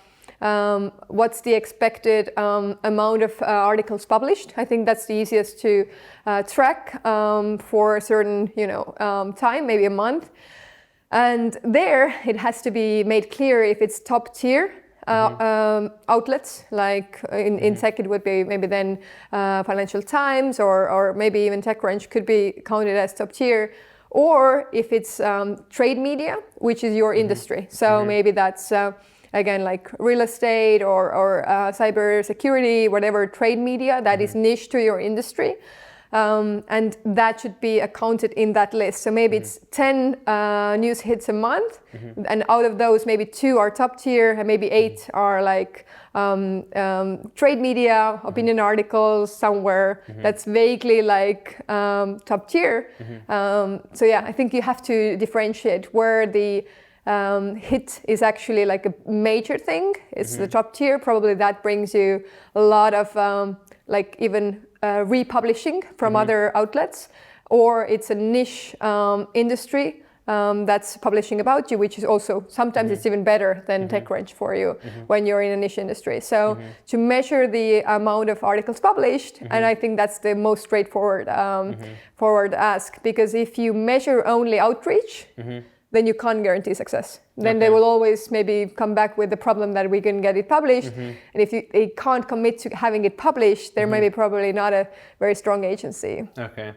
what's the expected amount of articles published. I think that's the easiest to track for a certain time, maybe a month. And there it has to be made clear if it's top tier outlets, like in tech it would be maybe then Financial Times or maybe even TechCrunch could be counted as top tier, or if it's trade media, which is your industry. So maybe that's again like real estate or cyber security, whatever trade media that is niche to your industry. And that should be accounted in that list. So maybe it's 10 news hits a month, and out of those, maybe 2 are top tier, and maybe 8 are like trade media, opinion articles somewhere that's vaguely like top tier. So yeah, I think you have to differentiate where the hit is actually like a major thing. It's the top tier. Probably that brings you a lot of like even republishing from other outlets, or it's a niche industry that's publishing about you, which is also sometimes it's even better than TechCrunch for you when you're in a niche industry. So to measure the amount of articles published, and I think that's the most straightforward forward ask, because if you measure only outreach, then you can't guarantee success. Then they will always maybe come back with the problem that we can get it published. And if they can't commit to having it published, they're maybe probably not a very strong agency. Okay.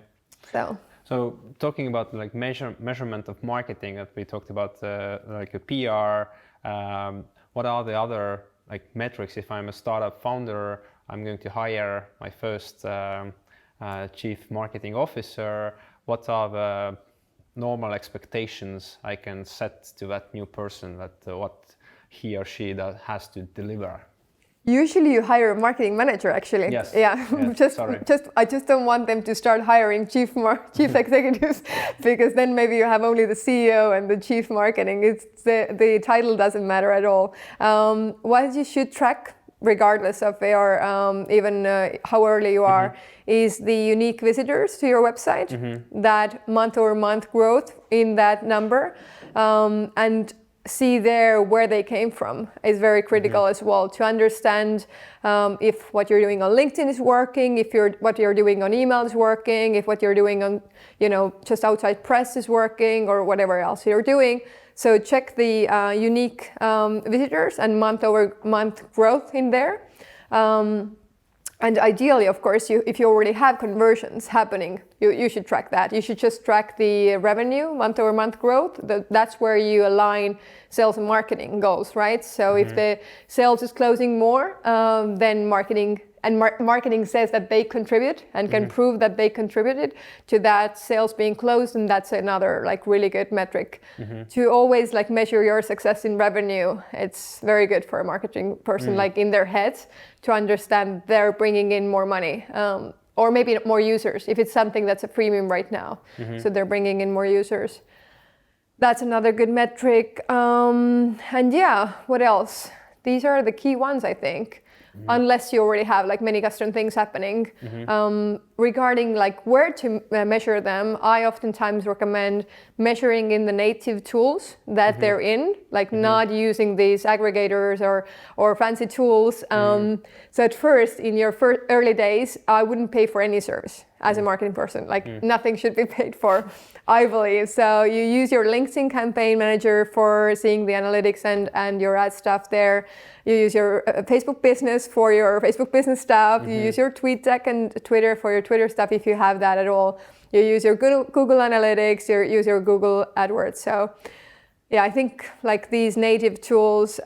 So talking about like measurement of marketing that we talked about, like a PR, what are the other like metrics? If I'm a startup founder, I'm going to hire my first chief marketing officer. What are the normal expectations I can set to that new person, that what he or she has to deliver? Usually you hire a marketing manager, actually. Yes. Yeah. Yes. I just don't want them to start hiring chief executives, because then maybe you have only the CEO and the chief marketing. It's the title doesn't matter at all. What you should track, regardless of your even how early you are, is the unique visitors to your website, that month-over-month growth in that number, and see there where they came from is very critical as well, to understand if what you're doing on LinkedIn is working, if what you're doing on email is working, if what you're doing on just outside press is working, or whatever else you're doing. So check the unique visitors and month-over-month growth in there. And ideally, of course, if you already have conversions happening, you should track that. You should just track the revenue, month-over-month growth. That's where you align sales and marketing goals, right? So if the sales is closing more, then marketing says that they contribute and can prove that they contributed to that sales being closed, and that's another like really good metric to always like measure your success in revenue. It's very good for a marketing person, like in their heads, to understand they're bringing in more money, or maybe more users if it's something that's a premium right now. So they're bringing in more users. That's another good metric. And yeah, what else? These are the key ones, I think. Unless you already have like many custom things happening. Regarding like where to measure them, I oftentimes recommend measuring in the native tools that they're in, like not using these aggregators or fancy tools. So at first, in your early days, I wouldn't pay for any service as a marketing person. Like nothing should be paid for, I believe. So you use your LinkedIn campaign manager for seeing the analytics and your ad stuff there. You use your Facebook business for your Facebook business stuff. You use your TweetDeck and Twitter for your Twitter stuff if you have that at all. You use your Google Analytics, you use your Google AdWords. So yeah, I think like these native tools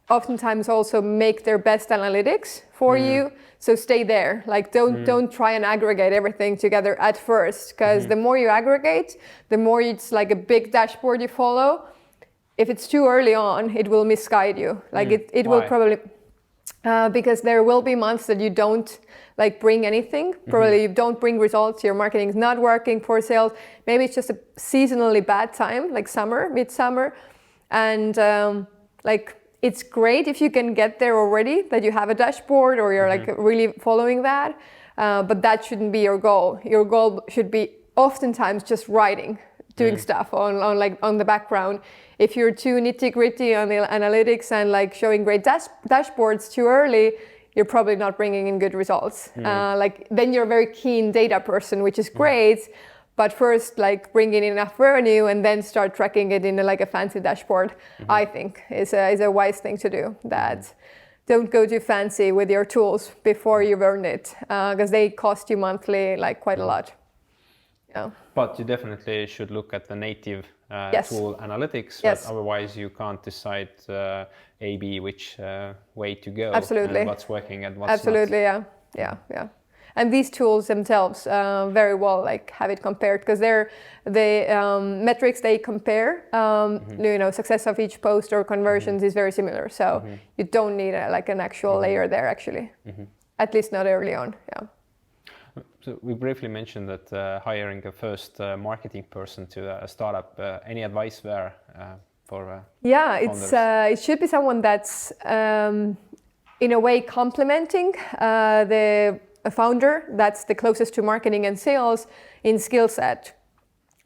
oftentimes also make their best analytics for you. So stay there. Like don't try and aggregate everything together at first, because the more you aggregate, the more it's like a big dashboard you follow. If it's too early on, it will misguide you. Like it will probably, because there will be months that you don't like bring anything. Probably you don't bring results. Your marketing is not working for sales. Maybe it's just a seasonally bad time, like summer, midsummer. And like it's great if you can get there already, that you have a dashboard or you're like really following that. But that shouldn't be your goal. Your goal should be oftentimes just doing stuff on the background. If you're too nitty-gritty on the analytics and like showing great dashboards too early, you're probably not bringing in good results. Like then you're a very keen data person, which is great, but first like bring in enough revenue and then start tracking it in like a fancy dashboard. I think is a wise thing to do. That don't go too fancy with your tools before you've earned it, because they cost you monthly like quite a lot. Yeah. But you definitely should look at the native tool analytics, but otherwise you can't decide A/B which way to go. Absolutely. And what's working and what's not. Yeah. And these tools themselves very well like have it compared, because they're the metrics they compare. Success of each post or conversions is very similar. So you don't need like an actual layer there actually, at least not early on. Yeah. So we briefly mentioned that hiring a first marketing person to a startup. Any advice there for? Yeah, it should be someone that's in a way complementing the founder that's the closest to marketing and sales in skill set.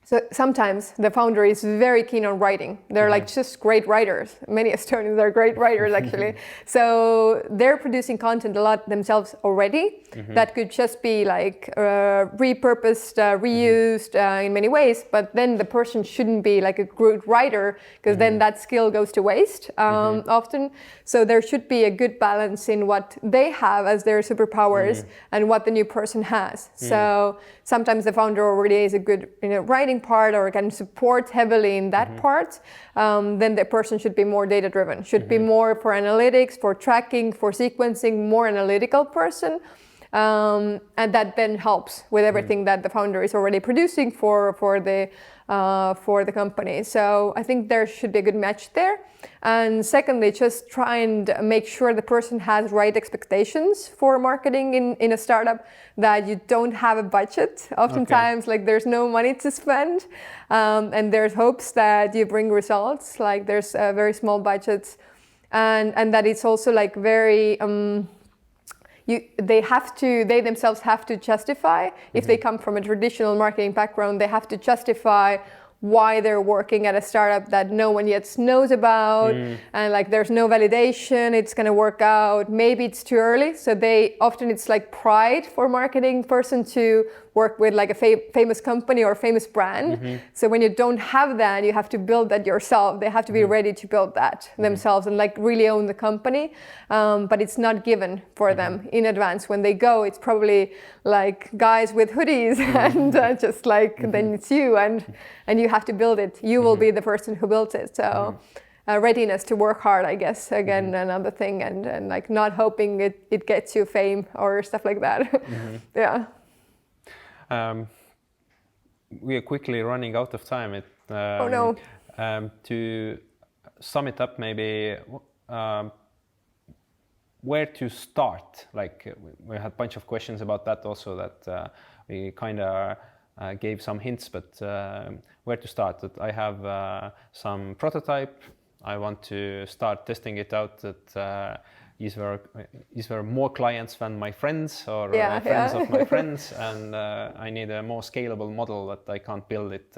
So sometimes the founder is very keen on writing. They're like just great writers. Many Estonians are great writers actually. So they're producing content a lot themselves already. That could just be like repurposed, reused in many ways. But then the person shouldn't be like a good writer because then that skill goes to waste often. So there should be a good balance in what they have as their superpowers and what the new person has. So sometimes the founder already is a good writing part or can support heavily in that part, then the person should be more data driven, should be more for analytics, for tracking, for sequencing, more analytical person. And that then helps with everything that the founder is already producing for the company. So I think there should be a good match there. And secondly, just try and make sure the person has right expectations for marketing in a startup, that you don't have a budget. Oftentimes, like there's no money to spend, and there's hopes that you bring results. Like there's very small budgets, and that it's also like very. They themselves have to justify, if they come from a traditional marketing background, they have to justify why they're working at a startup that no one yet knows about, and like there's no validation it's going to work out, maybe it's too early. So it's like pride for marketing person to work with like a famous company or famous brand. So when you don't have that, you have to build that yourself. They have to be ready to build that themselves and like really own the company, but it's not given for them in advance. When they go, it's probably like guys with hoodies and just like then it's you and you have to build it. You will be the person who builds it. So readiness to work hard, I guess, again, another thing, and like not hoping it gets you fame or stuff like that. Yeah. We are quickly running out of time. Oh no. To sum it up, maybe where to start? Like we had a bunch of questions about that also, that we kind of gave some hints, but where to start? That I have some prototype. I want to start testing it out. That these were more clients than my friends or friends of my friends, and I need a more scalable model that I can't build it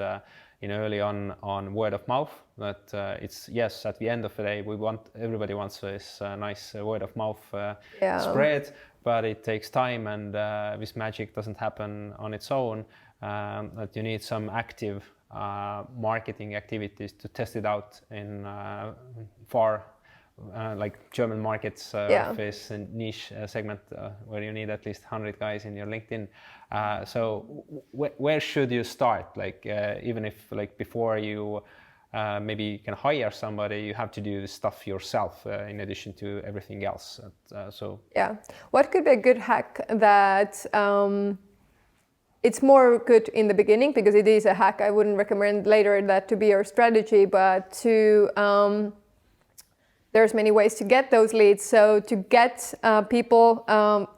early on word of mouth. That it's yes, at the end of the day, everybody wants this nice word of mouth spread, but it takes time, and this magic doesn't happen on its own. That you need some active marketing activities to test it out in far like German markets with this niche segment where you need at least 100 guys in your LinkedIn. So where should you start? Like even if like before you maybe can hire somebody, you have to do this stuff yourself in addition to everything else. What could be a good hack that it's more good in the beginning, because it is a hack. I wouldn't recommend later that to be your strategy, but to there's many ways to get those leads. So to get people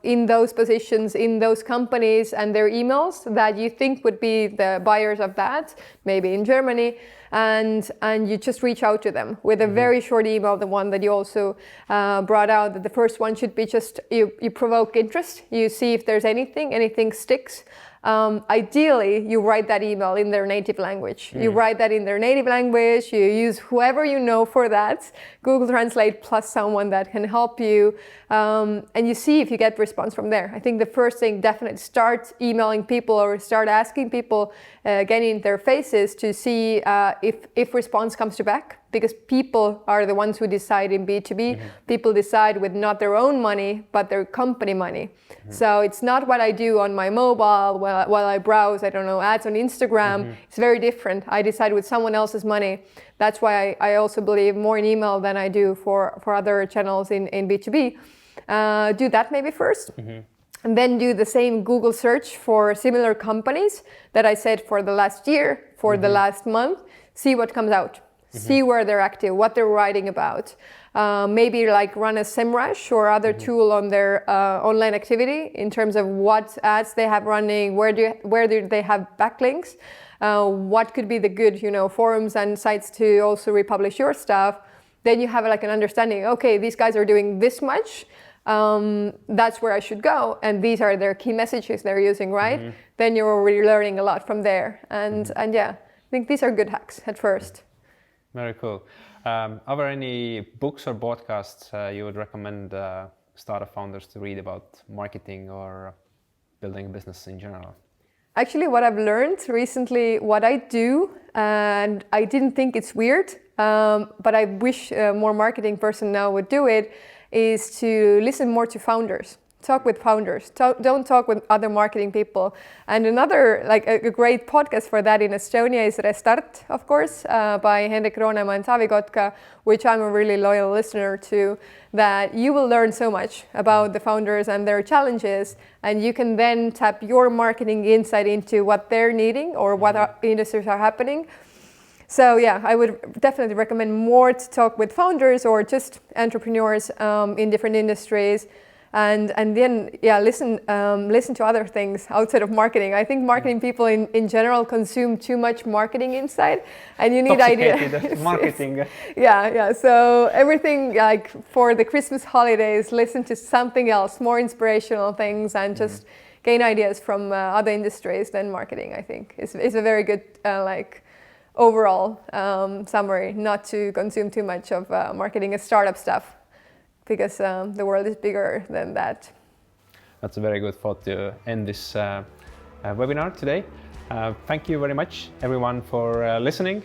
in those positions, in those companies, and their emails that you think would be the buyers of that, maybe in Germany, and you just reach out to them with a very short email, the one that you also brought out, that the first one should be just you provoke interest, you see if there's anything sticks. Ideally, you write that email in their native language. You write that in their native language, you use whoever you know for that, Google Translate plus someone that can help you, and you see if you get response from there. I think the first thing, definitely start emailing people or start asking people, getting their faces to see if response comes to back. Because people are the ones who decide in B2B. People decide with not their own money, but their company money. So it's not what I do on my mobile while I browse, I don't know, ads on Instagram. It's very different. I decide with someone else's money. That's why I also believe more in email than I do for other channels in B2B. Do that maybe first. And then do the same Google search for similar companies that I said for the last year, for the last month. See what comes out. See where they're active, what they're writing about. Maybe like run a SEMrush or other tool on their online activity in terms of what ads they have running, where do they have backlinks, what could be the good forums and sites to also republish your stuff. Then you have like an understanding, okay, these guys are doing this much. that's where I should go, and these are their key messages they're using, right? Then you're already learning a lot from there. And yeah, I think these are good hacks at first. Very cool. Are there any books or podcasts you would recommend startup founders to read about marketing or building a business in general? Actually, what I've learned recently, what I do, and I didn't think it's weird, but I wish more marketing person now would do it, is to listen more to founders. Talk with founders. Don't talk with other marketing people. And another, like a great podcast for that in Estonia is Restart, of course, by Hendrik Roonemaa and Taavi Kotka, which I'm a really loyal listener to, that you will learn so much about the founders and their challenges, and you can then tap your marketing insight into what they're needing or what industries are happening. So yeah, I would definitely recommend more to talk with founders or just entrepreneurs in different industries. And then listen to other things outside of marketing. I think marketing people in general consume too much marketing insight, and you need ideas. Marketing. Yeah. So everything, like for the Christmas holidays, listen to something else, more inspirational things, and just gain ideas from other industries than marketing. I think is a very good overall summary. Not to consume too much of marketing and startup stuff, because the world is bigger than that. That's a very good thought to end this webinar today. Thank you very much, everyone, for listening.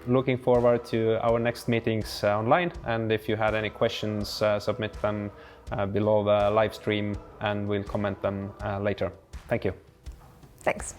Looking forward to our next meetings online. And if you had any questions, submit them below the live stream, and we'll comment them later. Thank you. Thanks.